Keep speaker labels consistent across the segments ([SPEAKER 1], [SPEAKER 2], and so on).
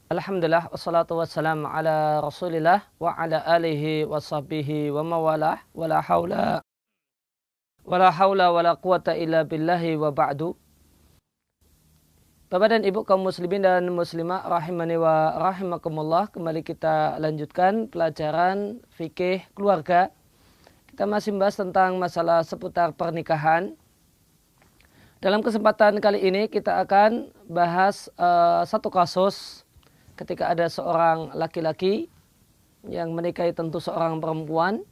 [SPEAKER 1] Alhamdulillah wassalatu wassalamu ala Rasulillah wa ala alihi wa sahbihi wa mawalah wala haula wala quwata illa billahi wa ba'du. Bapak dan Ibu kaum muslimin dan muslimah rahimani wa rahimakumullah, kembali kita lanjutkan pelajaran fikih keluarga. Kita masih membahas tentang masalah seputar pernikahan. Dalam kesempatan kali ini kita akan bahas satu kasus ketika ada seorang laki-laki yang menikahi tentu seorang perempuan,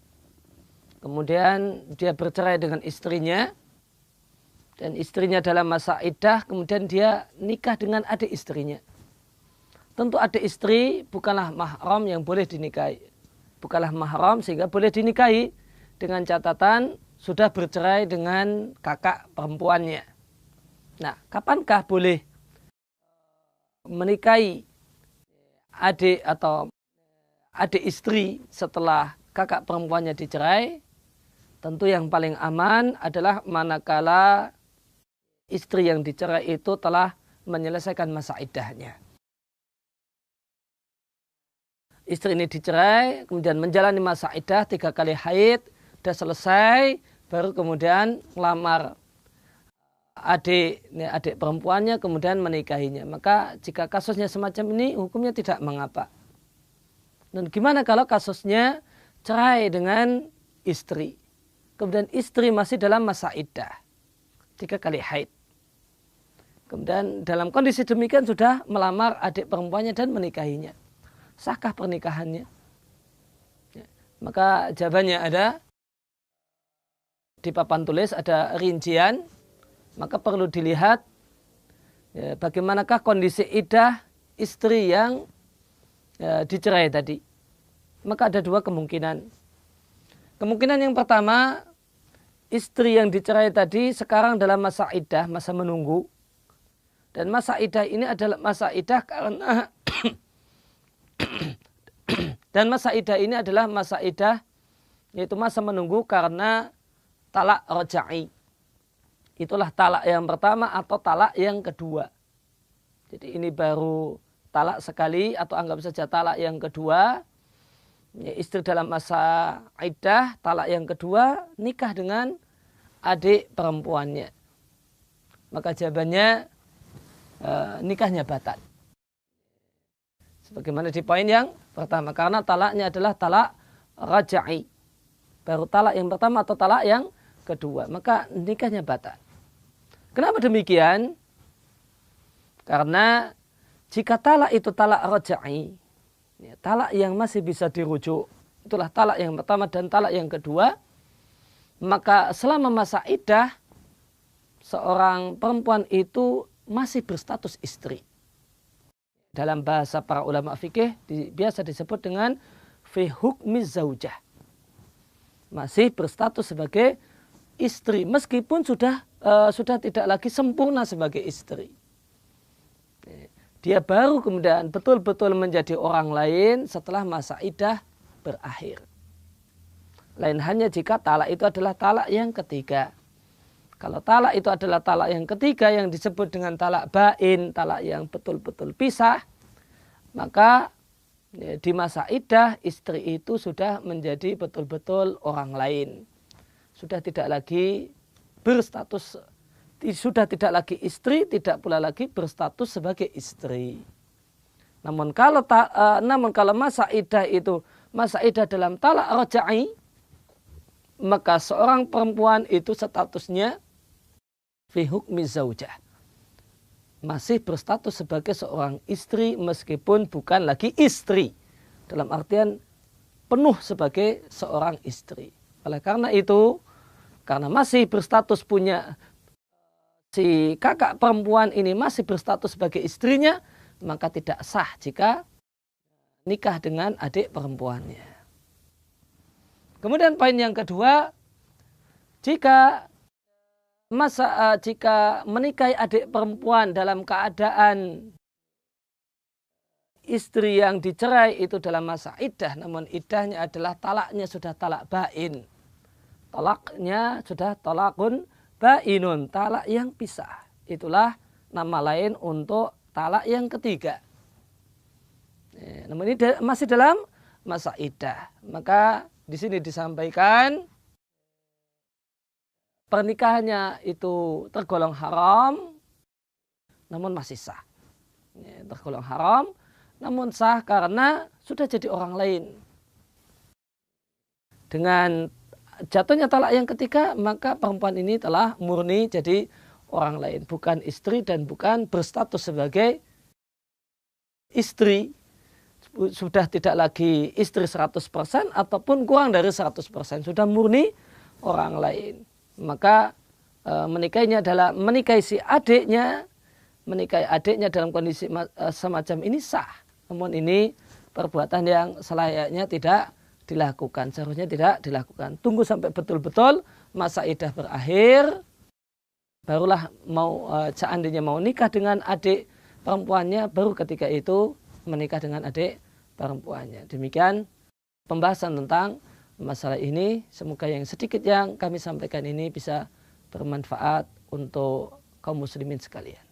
[SPEAKER 1] kemudian dia bercerai dengan istrinya, dan istrinya dalam masa iddah, kemudian dia nikah dengan adik istrinya. Tentu adik istri bukanlah mahram yang boleh dinikahi, bukanlah mahram sehingga boleh dinikahi, dengan catatan sudah bercerai dengan kakak perempuannya. Nah, kapankah boleh menikahi adik atau adik istri setelah kakak perempuannya dicerai? Tentu yang paling aman adalah manakala istri yang dicerai itu telah menyelesaikan masa iddahnya. Istri ini dicerai, kemudian menjalani masa iddah 3 kali haid, sudah selesai, baru kemudian melamar adik perempuannya, kemudian menikahinya. Maka jika kasusnya semacam ini, hukumnya tidak mengapa. Dan gimana kalau kasusnya cerai dengan istri, kemudian istri masih dalam masa iddah 3 kali haid, kemudian dalam kondisi demikian sudah melamar adik perempuannya dan menikahinya, sahkah pernikahannya? Maka jawabannya ada di papan tulis, ada rincian. Maka perlu dilihat bagaimanakah kondisi iddah istri yang dicerai tadi. Maka ada 2 kemungkinan. Kemungkinan yang pertama, istri yang dicerai tadi sekarang dalam masa iddah, masa menunggu. Dan masa iddah ini adalah masa iddah karena dan masa iddah ini adalah masa iddah, yaitu masa menunggu karena talak roja'i. Itulah talak yang pertama atau talak yang kedua. Jadi ini baru talak sekali atau anggap saja talak yang kedua. Ya, istri dalam masa iddah, talak yang kedua, nikah dengan adik perempuannya. Maka jawabannya nikahnya batal. Sebagaimana di poin yang pertama, karena talaknya adalah talak raja'i. Baru talak yang pertama atau talak yang kedua, maka nikahnya batal. Kenapa demikian? Karena jika talak itu talak raja'i, talak yang masih bisa dirujuk, itulah talak yang pertama dan talak yang kedua, maka selama masa iddah seorang perempuan itu masih berstatus istri. Dalam bahasa para ulama fikih biasa disebut dengan fi hukmi zaujah. Masih berstatus sebagai istri meskipun sudah tidak lagi sempurna sebagai istri. Dia baru kemudian betul-betul menjadi orang lain setelah masa iddah berakhir. Lain hanya jika talak itu adalah talak yang ketiga. Kalau talak itu adalah talak yang ketiga yang disebut dengan talak bain, talak yang betul-betul pisah, maka di masa iddah istri itu sudah menjadi betul-betul orang lain. Sudah tidak lagi berstatus, sudah tidak lagi istri, tidak pula lagi berstatus sebagai istri. Namun kalau masa iddah itu masa iddah dalam talak raja'i, maka seorang perempuan itu statusnya fi hukmi zaujah, masih berstatus sebagai seorang istri meskipun bukan lagi istri dalam artian penuh sebagai seorang istri. Oleh karena itu, karena masih berstatus punya si kakak perempuan ini masih berstatus sebagai istrinya, maka tidak sah jika nikah dengan adik perempuannya. Kemudian poin yang kedua, jika menikahi adik perempuan dalam keadaan istri yang dicerai itu dalam masa iddah, namun iddahnya adalah talaknya sudah talak bain. Talaknya sudah talakun bainun, talak yang pisah. Itulah nama lain untuk talak yang ketiga. Namun ini masih dalam masa iddah. Maka di sini disampaikan pernikahannya itu tergolong haram, namun masih sah. Tergolong haram, namun sah karena sudah jadi orang lain. Dengan jatuhnya talak yang ketiga, maka perempuan ini telah murni jadi orang lain. Bukan istri dan bukan berstatus sebagai istri. Sudah tidak lagi istri 100% ataupun kurang dari 100%. Sudah murni orang lain. Maka menikahinya adalah menikahi si adiknya. Menikahi adiknya dalam kondisi semacam ini sah. Namun ini perbuatan yang selayaknya tidak dilakukan. Seharusnya tidak dilakukan. Tunggu sampai betul-betul masa iddah berakhir. Barulah seandainya mau nikah dengan adik perempuannya, baru ketika itu menikah dengan adik perempuannya. Demikian pembahasan tentang masalah ini. Semoga yang sedikit yang kami sampaikan ini bisa bermanfaat untuk kaum muslimin sekalian.